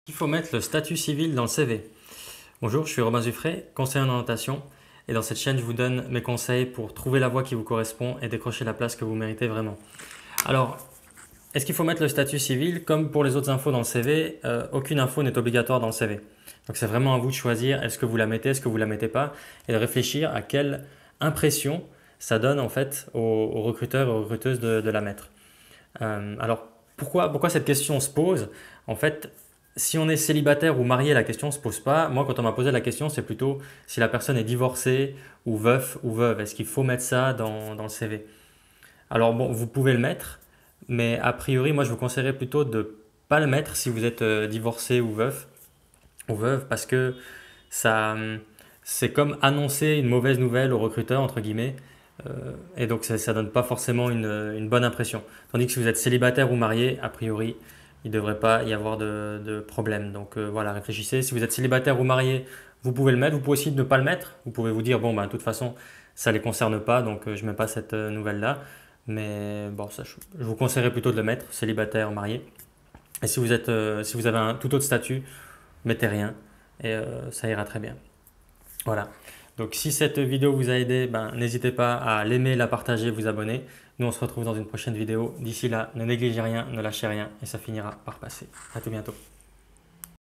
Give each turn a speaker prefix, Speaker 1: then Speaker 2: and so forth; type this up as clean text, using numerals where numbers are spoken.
Speaker 1: Il faut mettre le statut civil dans le CV. Bonjour, je suis Robin Zuffray, conseiller en orientation et dans cette chaîne je vous donne mes conseils pour trouver la voie qui vous correspond et décrocher la place que vous méritez vraiment. Alors, est-ce qu'il faut mettre le statut civil? Comme pour les autres infos dans le CV, aucune info n'est obligatoire dans le CV. Donc c'est vraiment à vous de choisir est-ce que vous la mettez, est-ce que vous la mettez pas et de réfléchir à quelle impression ça donne en fait aux recruteurs et aux recruteuses de la mettre. Alors, pourquoi cette question se pose? En fait, si on est célibataire ou marié, la question ne se pose pas. Moi, quand on m'a posé la question, c'est plutôt si la personne est divorcée ou veuf ou veuve. Est-ce qu'il faut mettre ça dans le CV? Alors, bon, vous pouvez le mettre, mais a priori, moi, je vous conseillerais plutôt de ne pas le mettre si vous êtes divorcé ou veuf ou veuve, parce que ça, c'est comme annoncer une mauvaise nouvelle au recruteur, entre guillemets. Et donc ça donne pas forcément une bonne impression. Tandis que si vous êtes célibataire ou marié, a priori, il ne devrait pas y avoir de problème. Donc voilà, réfléchissez. Si vous êtes célibataire ou marié, vous pouvez le mettre. Vous pouvez aussi ne pas le mettre. Vous pouvez vous dire, bon, ben, de toute façon, ça ne les concerne pas, donc je ne mets pas cette nouvelle-là. Mais bon, ça, je vous conseillerais plutôt de le mettre, célibataire, marié. Et si vous avez un tout autre statut, mettez rien et ça ira très bien. Voilà. Donc si cette vidéo vous a aidé, ben, n'hésitez pas à l'aimer, la partager, vous abonner. Nous on se retrouve dans une prochaine vidéo. D'ici là, ne négligez rien, ne lâchez rien et ça finira par passer. À tout bientôt.